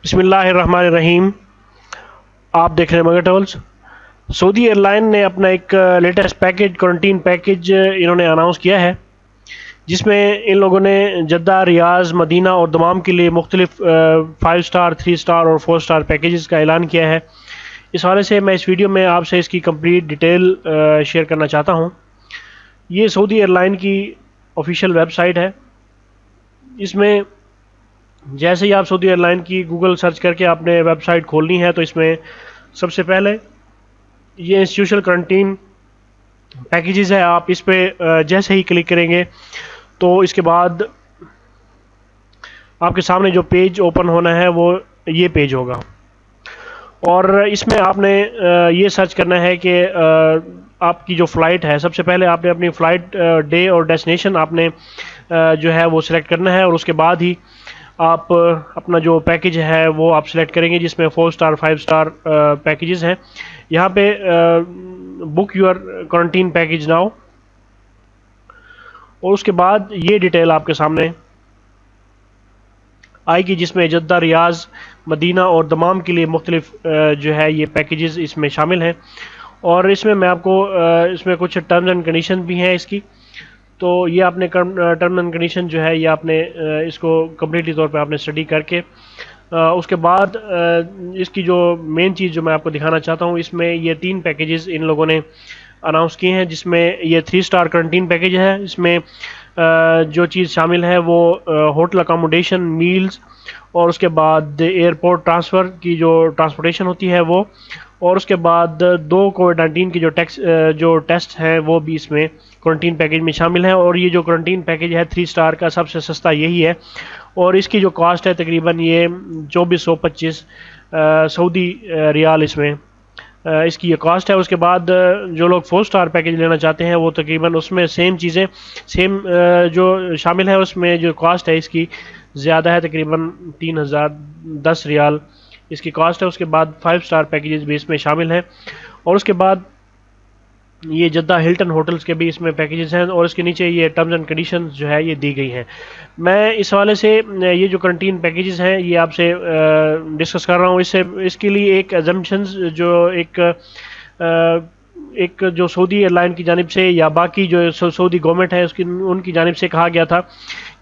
بسم اللہ الرحمن الرحیم. آپ دیکھ رہے ہیں مگر ٹریولز. سعودی ایئر لائن نے اپنا ایک لیٹسٹ پیکج کوارنٹین پیکج انہوں نے اناؤنس کیا ہے، جس میں ان لوگوں نے جدہ، ریاض، مدینہ اور دمام کے لیے مختلف 5 سٹار، 3 سٹار اور 4 سٹار پیکیجز کا اعلان کیا ہے. اس حوالے سے میں اس ویڈیو میں آپ سے اس کی کمپلیٹ ڈیٹیل شیئر کرنا چاہتا ہوں. یہ سعودی ایئر لائن کی آفیشیل ویب سائٹ ہے. اس میں جیسے ہی آپ سعودی ایئر لائن کی گوگل سرچ کر کے آپ نے ویب سائٹ کھولنی ہے، تو اس میں سب سے پہلے یہ انسٹیٹیوشنل کرنٹین پیکیجز ہے. آپ اس پہ جیسے ہی کلک کریں گے تو اس کے بعد آپ کے سامنے جو پیج اوپن ہونا ہے وہ یہ پیج ہوگا، اور اس میں آپ نے یہ سرچ کرنا ہے کہ آپ کی جو فلائٹ ہے، سب سے پہلے آپ نے اپنی فلائٹ ڈے اور ڈیسٹینیشن آپ نے جو ہے وہ سلیکٹ کرنا ہے، اور اس کے بعد ہی آپ اپنا جو پیکج ہے وہ آپ سلیکٹ کریں گے، جس میں 4 سٹار 5 سٹار پیکیجز ہیں. یہاں پہ بک یور کوارنٹین پیکج ناؤ، اور اس کے بعد یہ ڈیٹیل آپ کے سامنے آئے گی، جس میں جدہ، ریاض، مدینہ اور دمام کے لیے مختلف جو ہے یہ پیکیجز اس میں شامل ہیں. اور اس میں آپ کو اس میں کچھ ٹرمز اینڈ کنڈیشن بھی ہیں اس کی. تو یہ آپ نے ٹرم اینڈ کنڈیشن جو ہے یہ آپ نے اس کو کمپلیٹلی طور پہ آپ نے اسٹڈی کر کے اس کے بعد اس کی جو مین چیز جو میں آپ کو دکھانا چاہتا ہوں، اس میں یہ 3 پیکیجز ان لوگوں نے اناؤنس کیے ہیں، جس میں یہ 3 سٹار کرنٹین پیکیج ہے. اس میں جو چیز شامل ہے وہ ہوٹل اکاموڈیشن، میلز، اور اس کے بعد ایئرپورٹ ٹرانسفر کی جو ٹرانسپورٹیشن ہوتی ہے وہ، اور اس کے بعد 2 کووڈ-19 کی جو ٹیسٹ ہیں وہ بھی اس میں کوارنٹین پیکیج میں شامل ہیں. اور یہ جو کوارنٹین پیکیج ہے 3 سٹار کا سب سے سستا یہی ہے، اور اس کی جو کاسٹ ہے تقریباً یہ 2425 سعودی ریال اس کی یہ کاسٹ ہے. اس کے بعد جو لوگ 4 سٹار پیکیج لینا چاہتے ہیں وہ تقریباً اس میں سیم چیزیں جو شامل ہے، اس میں جو کاسٹ ہے اس کی زیادہ ہے، تقریباً 3010 ریال اس کی کاسٹ ہے. اس کے بعد 5 سٹار پیکیجز بھی اس میں شامل ہیں، اور اس کے بعد یہ جدہ ہلٹن ہوٹلز کے بھی اس میں پیکیجز ہیں، اور اس کے نیچے یہ ٹرمز اینڈ کنڈیشنز جو ہے یہ دی گئی ہیں. میں اس حوالے سے یہ جو کرنٹین پیکیجز ہیں یہ آپ سے ڈسکس کر رہا ہوں. اس کے لیے ایک ایزمپشنز جو ایک جو سعودی ایئر لائن کی جانب سے یا باقی جو سعودی گورنمنٹ ہے ان کی جانب سے کہا گیا تھا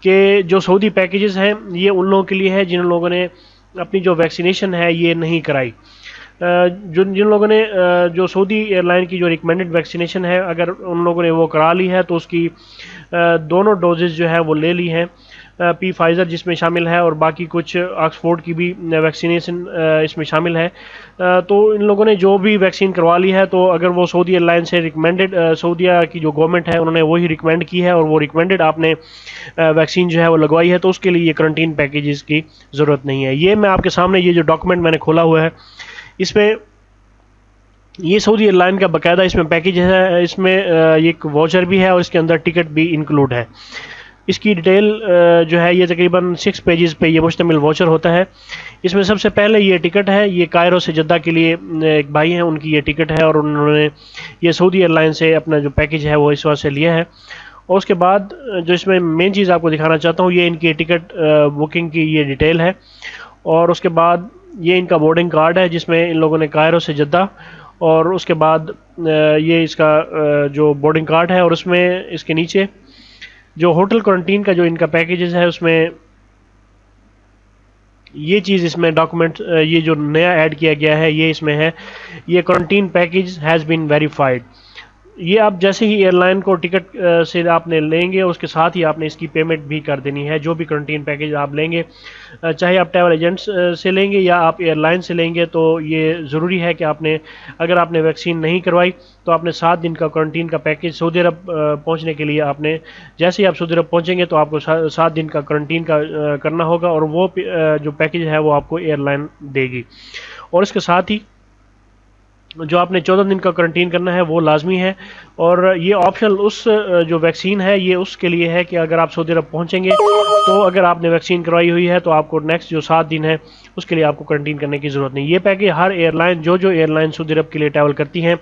کہ جو سعودی پیکیجز ہیں یہ ان لوگوں کے لیے ہے جن لوگوں نے اپنی جو ویکسینیشن ہے یہ نہیں کرائی. جن لوگوں نے جو سعودی ایئر لائن کی جو ریکمینڈڈ ویکسینیشن ہے اگر ان لوگوں نے وہ کرا لی ہے تو اس کی دونوں ڈوزز جو ہے وہ لے لی ہیں، پی فائزر جس میں شامل ہے اور باقی کچھ آکسفورڈ کی بھی ویکسینیشن اس میں شامل ہے. تو ان لوگوں نے جو بھی ویکسین کروا لی ہے تو اگر وہ سعودی ایئر لائن سے ریکمینڈڈ، سعودیہ کی جو گورنمنٹ ہے انہوں نے وہی ریکمینڈ کی ہے اور وہ ریکمینڈڈ آپ نے ویکسین جو ہے وہ لگوائی ہے، تو اس کے لیے یہ کرنٹین پیکیجز کی ضرورت نہیں ہے. یہ میں آپ کے سامنے یہ جو ڈاکومنٹ میں نے کھولا ہوا ہے، اس میں یہ سعودی ایئر لائن کا باقاعدہ اس میں پیکیج ہے. اس میں ایک واچر بھی ہے اور اس کے اندر ٹکٹ بھی انکلوڈ ہے. اس کی ڈیٹیل جو ہے یہ تقریباً 6 پیجز پہ یہ مشتمل واچر ہوتا ہے. اس میں سب سے پہلے یہ ٹکٹ ہے، یہ کائرو سے جدہ کے لیے ایک بھائی ہیں ان کی یہ ٹکٹ ہے، اور انہوں نے یہ سعودی ایئر لائن سے اپنا جو پیکیج ہے وہ اس وقت سے لیا ہے. اور اس کے بعد جو اس میں مین چیز آپ کو دکھانا چاہتا ہوں یہ ان کی ٹکٹ بکنگ کی یہ ڈیٹیل ہے، اور اس کے بعد یہ ان کا بورڈنگ کارڈ ہے جس میں ان لوگوں نے کائرو سے جدہ، اور اس کے بعد یہ اس کا جو بورڈنگ کارڈ ہے، اور اس میں اس کے نیچے جو ہوٹل کوارنٹین کا جو ان کا پیکیجز ہے اس میں یہ چیز اس میں ڈاکومنٹ یہ جو نیا ایڈ کیا گیا ہے یہ اس میں ہے، یہ quarantine package has been verified. یہ آپ جیسے ہی ایئر لائن کو ٹکٹ سے آپ نے لیں گے اس کے ساتھ ہی آپ نے اس کی پیمنٹ بھی کر دینی ہے. جو بھی کرنٹین پیکیج آپ لیں گے، چاہے آپ ٹریول ایجنٹس سے لیں گے یا آپ ایئر لائن سے لیں گے، تو یہ ضروری ہے کہ آپ نے اگر آپ نے ویکسین نہیں کروائی تو آپ نے 7 دن کا کرنٹین کا پیکیج سعودی عرب پہنچنے کے لیے آپ نے جیسے ہی آپ سعودی عرب پہنچیں گے تو آپ کو 7 دن کا کرنٹین کا کرنا ہوگا، اور وہ جو پیکیج ہے وہ آپ کو ایئر لائن دے گی. اور اس کے ساتھ ہی جو آپ نے 14 دن کا کرنٹین کرنا ہے وہ لازمی ہے. اور یہ آپشنل اس جو ویکسین ہے یہ اس کے لیے ہے کہ اگر آپ سعودی عرب پہنچیں گے تو اگر آپ نے ویکسین کروائی ہوئی ہے تو آپ کو نیکسٹ جو 7 دن ہے اس کے لیے آپ کو کرنٹین کرنے کی ضرورت نہیں. یہ پیکیج ہر ایئر لائن جو ایئر لائن سعودی عرب کے لیے ٹریول کرتی ہیں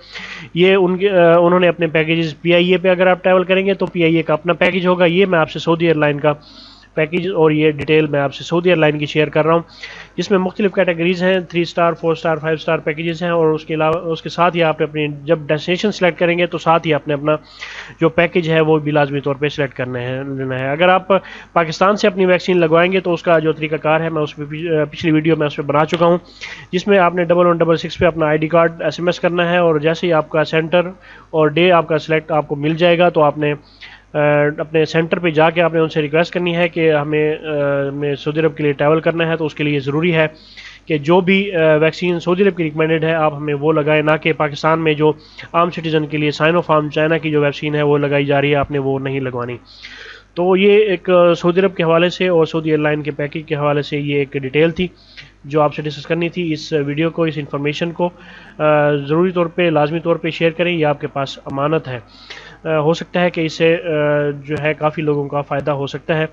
یہ انہوں نے اپنے پیکیجز پی آئی اے پہ اگر آپ ٹریول کریں گے تو پی آئی اے کا اپنا پیکیج ہوگا. یہ میں آپ سے سعودی ایئر لائن کا پیکیج اور یہ ڈیٹیل میں آپ سے سعودی ایئر لائن کی شیئر کر رہا ہوں. جس میں مختلف کیٹیگریز ہیں، 3 اسٹار، 4 اسٹار، 5 اسٹار پیکیجز ہیں، اور اس کے علاوہ اس کے ساتھ ہی آپ اپنی جب ڈیسٹینیشن سلیکٹ کریں گے تو ساتھ ہی آپ نے اپنا جو پیکیج ہے وہ بھی لازمی طور پہ سلیکٹ لینا ہے۔ اگر آپ پاکستان سے اپنی ویکسین لگوائیں گے تو اس کا جو طریقہ کار ہے میں اس پہ پچھلی ویڈیو میں اس پہ بنا چکا ہوں، جس میں آپ نے 1166 پہ اپنا ID کارڈ SMS کرنا ہے، اور جیسے ہی آپ کا سینٹر اور ڈے آپ کا سلیکٹ آپ کو مل جائے گا تو آپ نے اپنے سینٹر پہ جا کے آپ نے ان سے ریکویسٹ کرنی ہے کہ ہمیں سعودی عرب کے لیے ٹریول کرنا ہے، تو اس کے لیے ضروری ہے کہ جو بھی ویکسین سعودی عرب کی ریکمینڈڈ ہے آپ ہمیں وہ لگائیں، نہ کہ پاکستان میں جو عام سٹیزن کے لیے سائنو فارم چائنا کی جو ویکسین ہے وہ لگائی جا رہی ہے، آپ نے وہ نہیں لگوانی۔ تو یہ ایک سعودی عرب کے حوالے سے اور سعودی ایئر لائن کے پیکیج کے حوالے سے یہ ایک ڈیٹیل تھی جو آپ سے ڈسکس کرنی تھی۔ اس ویڈیو کو، اس انفارمیشن کو ضروری طور پہ، لازمی طور پہ شیئر کریں، یہ آپ کے پاس امانت ہے، ہو سکتا ہے کہ اس سے جو ہے کافی لوگوں کا فائدہ ہو سکتا ہے۔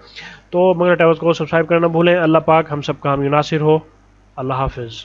تو مگر ٹریولز کو سبسکرائب کرنا نہ بھولیں۔ اللہ پاک ہم سب کا حامی و ناصر ہو۔ اللہ حافظ۔